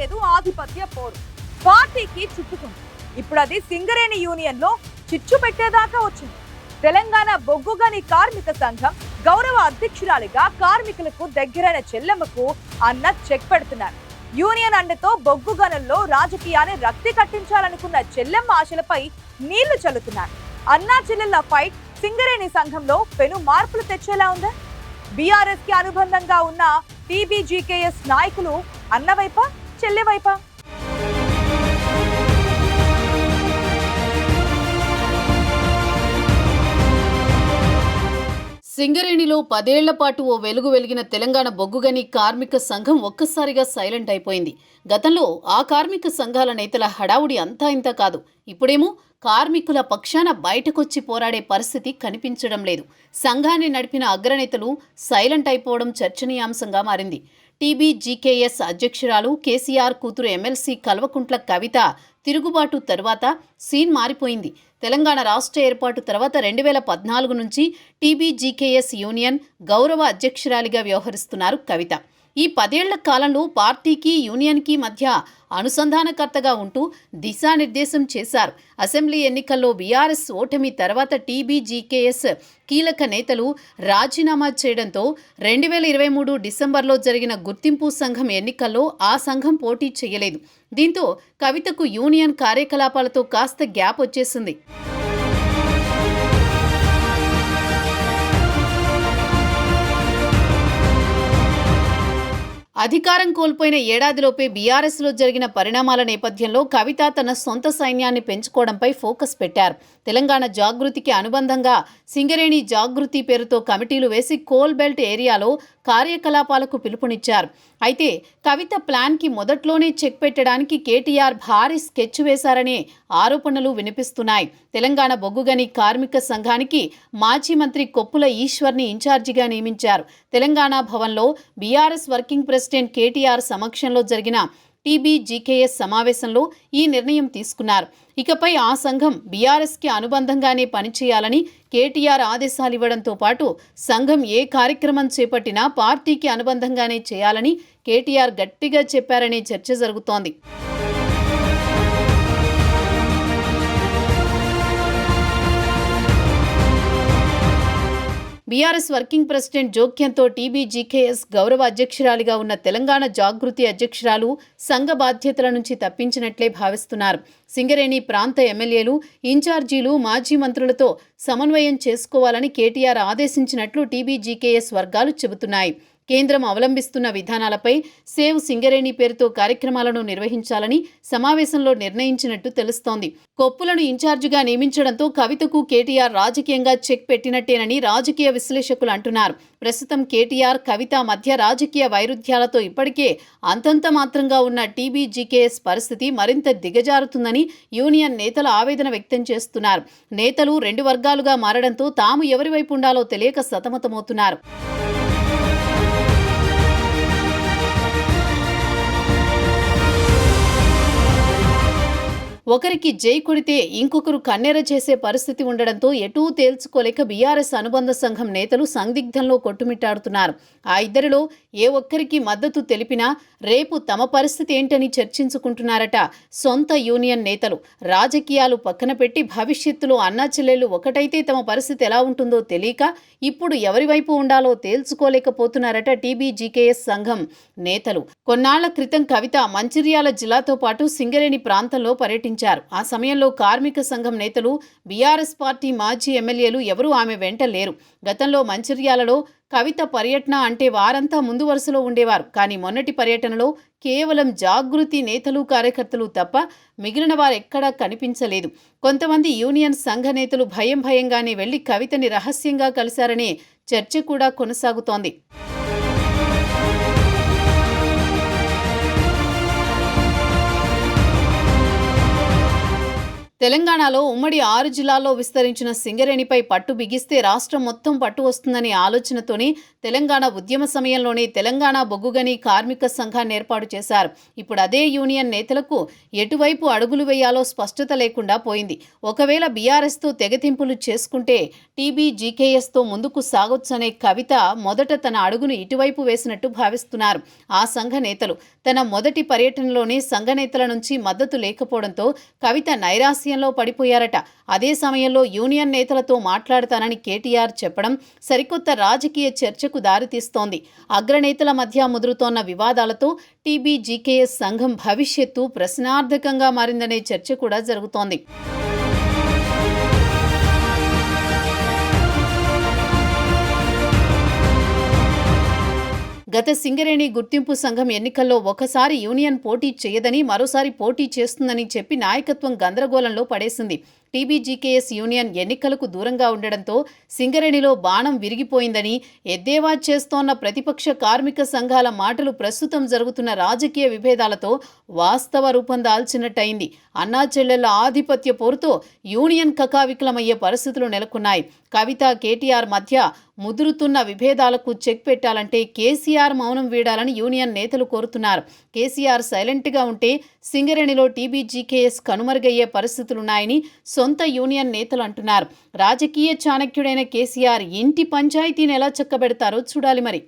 లేదు ఆధిపత్య పోరు. పార్టీకి చుట్టుకుంది. ఇప్పుడు అది సింగరేణి యూనియన్ లో చిచ్చు పెట్టేదాకా వచ్చింది. తెలంగాణ బొగ్గుగని కార్మిక సంఘం గౌరవ అధ్యక్షురాలిగా కార్మికులకు దగ్గరైన చెల్లెమ్మకు అన్న చెక్ పెడుతున్నారు. యూనియన్ అండతో బొగ్గు గనుల్లో రాజకీయాన్ని రక్తి కట్టించాలనుకున్న చెల్లెమ్మ ఆశలపై నీళ్లు చల్లుతున్నారు. అన్నా చెల్లెళ్ల ఫైట్ సింగరేణి సంఘంలో పెను మార్పులు తెచ్చేలా ఉందా? బీఆర్ఎస్ కి అనుబంధంగా ఉన్న టీబీజీకేఎస్ నాయకులు అన్నవైపా చెల్లెవైపా? సింగరేణిలో 10 ఏళ్ల పాటు ఓ వెలుగు వెలిగిన తెలంగాణ బొగ్గుగని కార్మిక సంఘం ఒక్కసారిగా సైలెంట్ అయిపోయింది. గతంలో ఆ కార్మిక సంఘాల నేతల హడావుడి అంతా ఇంత కాదు. ఇప్పుడేమో కార్మికుల పక్షాన బయటకొచ్చి పోరాడే పరిస్థితి కనిపించడం లేదు. సంఘాన్ని నడిపిన అగ్రనేతలు సైలెంట్ అయిపోవడం చర్చనీయాంశంగా మారింది. టీబీజీకేఎస్ అధ్యక్షురాలు కేసీఆర్ కూతురు ఎమ్మెల్సీ కల్వకుంట్ల కవిత తిరుగుబాటు తర్వాత సీన్ మారిపోయింది. తెలంగాణ రాష్ట్ర ఏర్పాటు తర్వాత 2014 నుంచి టీబీజీకేఎస్ యూనియన్ గౌరవ అధ్యక్షురాలిగా వ్యవహరిస్తున్నారు కవిత. ఈ 10 ఏళ్ల కాలంలో పార్టీకి యూనియన్కి మధ్య అనుసంధానకర్తగా ఉంటూ దిశానిర్దేశం చేశారు. అసెంబ్లీ ఎన్నికల్లో బీఆర్ఎస్ ఓటమి తర్వాత టీబీజీకేఎస్ కీలక నేతలు రాజీనామా చేయడంతో 2023 డిసెంబర్లో జరిగిన గుర్తింపు సంఘం ఎన్నికల్లో ఆ సంఘం పోటీ చేయలేదు. దీంతో కవితకు యూనియన్ కార్యకలాపాలతో కాస్త గ్యాప్ వచ్చేసింది. అధికారం కోల్పోయిన ఏడాదిలోపే బీఆర్ఎస్లో జరిగిన పరిణామాల నేపథ్యంలో కవిత తన సొంత సైన్యాన్ని పెంచుకోవడంపై ఫోకస్ పెట్టారు. తెలంగాణ జాగృతికి అనుబంధంగా సింగరేణి జాగృతి పేరుతో కమిటీలు వేసి కోల్ బెల్ట్ ఏరియాలో కార్యకలాపాలకు పిలుపునిచ్చారు. అయితే కవిత ప్లాన్కి మొదట్లోనే చెక్ పెట్టడానికి కేటీఆర్ భారీ స్కెచ్ వేశారనే ఆరోపణలు వినిపిస్తున్నాయి. తెలంగాణ బొగ్గుగని కార్మిక సంఘానికి మాజీ మంత్రి కొప్పుల ఈశ్వర్ని ఇన్ఛార్జిగా నియమించారు. తెలంగాణ భవన్లో బీఆర్ఎస్ వర్కింగ్ ప్రెసిడెంట్ కేటీఆర్ సమక్షంలో జరిగిన టీబీజీకేఎస్ సమావేశంలో ఈ నిర్ణయం తీసుకున్నారు. ఇకపై ఆ సంఘం బీఆర్ఎస్కి అనుబంధంగానే పనిచేయాలని కేటీఆర్ ఆదేశాలివ్వడంతో పాటు సంఘం ఏ కార్యక్రమం చేపట్టినా పార్టీకి అనుబంధంగానే చేయాలని కేటీఆర్ గట్టిగా చెప్పారనే చర్చ జరుగుతోంది. బీఆర్ఎస్ వర్కింగ్ ప్రెసిడెంట్ జోక్యంతో టీబీజీకేఎస్ గౌరవ అధ్యక్షురాలిగా ఉన్న తెలంగాణ జాగృతి అధ్యక్షురాలు సంఘ బాధ్యతల నుంచి తప్పించినట్లే భావిస్తున్నారు. సింగరేణి ప్రాంత ఎమ్మెల్యేలు, ఇన్ఛార్జీలు, మాజీ మంత్రులతో సమన్వయం చేసుకోవాలని కేటీఆర్ ఆదేశించినట్లు టీబీజీకేఎస్ వర్గాలు చెబుతున్నాయి. కేంద్రం అవలంబిస్తున్న విధానాలపై సేవ్ సింగరేణి పేరుతో కార్యక్రమాలను నిర్వహించాలని సమావేశంలో నిర్ణయించినట్టు తెలుస్తోంది. కొప్పులను ఇన్ఛార్జిగా నియమించడంతో కవితకు కేటీఆర్ రాజకీయంగా చెక్ పెట్టినట్టేనని రాజకీయ విశ్లేషకులు అంటున్నారు. ప్రస్తుతం కేటీఆర్, కవిత మధ్య రాజకీయ వైరుధ్యాలతో ఇప్పటికే అంతంత మాత్రంగా ఉన్న టీబీజీకేఎస్ పరిస్థితి మరింత దిగజారుతుందని యూనియన్ నేతలు ఆవేదన వ్యక్తం చేస్తున్నారు. నేతలు 2 వర్గాలుగా మారడంతో తాము ఎవరి వైపు ఉండాలో తెలియక సతమతమవుతున్నారు. ఒకరికి జై కొడితే ఇంకొకరు కన్నెర చేసే పరిస్థితి ఉండడంతో ఎటూ తేల్చుకోలేక బీఆర్ఎస్ అనుబంధ సంఘం నేతలు సందిగ్ధంలో కొట్టుమిట్టాడుతున్నారు. ఆ ఇద్దరిలో ఏ ఒక్కరికి మద్దతు తెలిపినా రేపు తమ పరిస్థితి ఏంటని చర్చించుకుంటున్నారట సొంత యూనియన్ నేతలు. రాజకీయాలు పక్కన పెట్టి భవిష్యత్తులో అన్నా చెల్లెళ్లు ఒకటైతే తమ పరిస్థితి ఎలా ఉంటుందో తెలియక ఇప్పుడు ఎవరి వైపు ఉండాలో తేల్చుకోలేకపోతున్నారట టీబీజీకేఎస్ సంఘం నేతలు. కొన్నాళ్ల క్రితం కవిత మంచిర్యాల జిల్లాతో పాటు సింగరేణి ప్రాంతంలో పర్యటించారు. ఆ సమయంలో కార్మిక సంఘం నేతలు, బీఆర్ఎస్ పార్టీ మాజీ ఎమ్మెల్యేలు ఎవరూ ఆమె వెంట లేరు. గతంలో మంచిర్యాలలో కవిత పర్యటన అంటే వారంతా ముందు వరుసలో ఉండేవారు. కానీ మొన్నటి పర్యటనలో కేవలం జాగృతి నేతలు, కార్యకర్తలు తప్ప మిగిలిన వారెక్కడా కనిపించలేదు. కొంతమంది యూనియన్ సంఘ నేతలు భయంగానే వెళ్లి కవితని రహస్యంగా కలిశారనే చర్చ కూడా కొనసాగుతోంది. తెలంగాణలో ఉమ్మడి 6 జిల్లాల్లో విస్తరించిన సింగరేణిపై పట్టు బిగిస్తే రాష్ట్రం మొత్తం పట్టు వస్తుందనే ఆలోచనతోనే తెలంగాణ ఉద్యమ సమయంలోనే తెలంగాణ బొగ్గుగని కార్మిక సంఘాన్ని ఏర్పాటు చేశారు. ఇప్పుడు అదే యూనియన్ నేతలకు ఎటువైపు అడుగులు వేయాలో స్పష్టత లేకుండా పోయింది. ఒకవేళ బీఆర్ఎస్తో తెగతింపులు చేసుకుంటే టీబీజీకేఎస్తో ముందుకు సాగొచ్చనే కవిత మొదట తన అడుగును ఇటువైపు వేసినట్టు భావిస్తున్నారు ఆ సంఘ నేతలు. తన మొదటి పర్యటనలోనే సంఘ నేతల నుంచి మద్దతు లేకపోవడంతో కవిత నైరాశ్యంలో పడిపోయారట. అదే సమయంలో యూనియన్ నేతలతో మాట్లాడతానని కేటీఆర్ చెప్పడం సరికొత్త రాజకీయ చర్చకు దారితీస్తోంది. అగ్రనేతల మధ్య ముదురుతోన్న వివాదాలతో టీబీజీకేఎస్ సంఘం భవిష్యత్తు ప్రశ్నార్థకంగా మారిందనే చర్చ కూడా జరుగుతోంది. గత సింగరేణి గుర్తింపు సంఘం ఎన్నికల్లో ఒకసారి యూనియన్ పోటీ చేయదని మరోసారి పోటీ చేస్తుందని చెప్పి నాయకత్వం గందరగోళంలో పడేసింది. టీబీజీకేఎస్ యూనియన్ ఎన్నికలకు దూరంగా ఉండడంతో సింగరేణిలో బాణం విరిగిపోయిందని ఎద్దేవా చేస్తోన్న ప్రతిపక్ష కార్మిక సంఘాల మాటలు ప్రస్తుతం జరుగుతున్న రాజకీయ విభేదాలతో వాస్తవ రూపం దాల్చినట్టయింది. అన్నా చెల్లెళ్ల ఆధిపత్య పోరుతో యూనియన్ కకావికలమయ్యే పరిస్థితులు నెలకొన్నాయి. కవిత కేటీఆర్ మధ్య ముదురుతున్న విభేదాలకు చెక్ పెట్టాలంటే కేసీఆర్ మౌనం వీడాలని యూనియన్ నేతలు కోరుతున్నారు. కేసీఆర్ సైలెంట్గా ఉంటే సింగరేణిలో టీబీజీకేఎస్ కనుమరుగయ్యే పరిస్థితులున్నాయని సొంత యూనియన్ నేతలు అంటున్నారు. రాజకీయ చాణక్యుడైన కేసీఆర్ ఇంటి పంచాయతీని ఎలా చక్కబెడతారో చూడాలి మరి.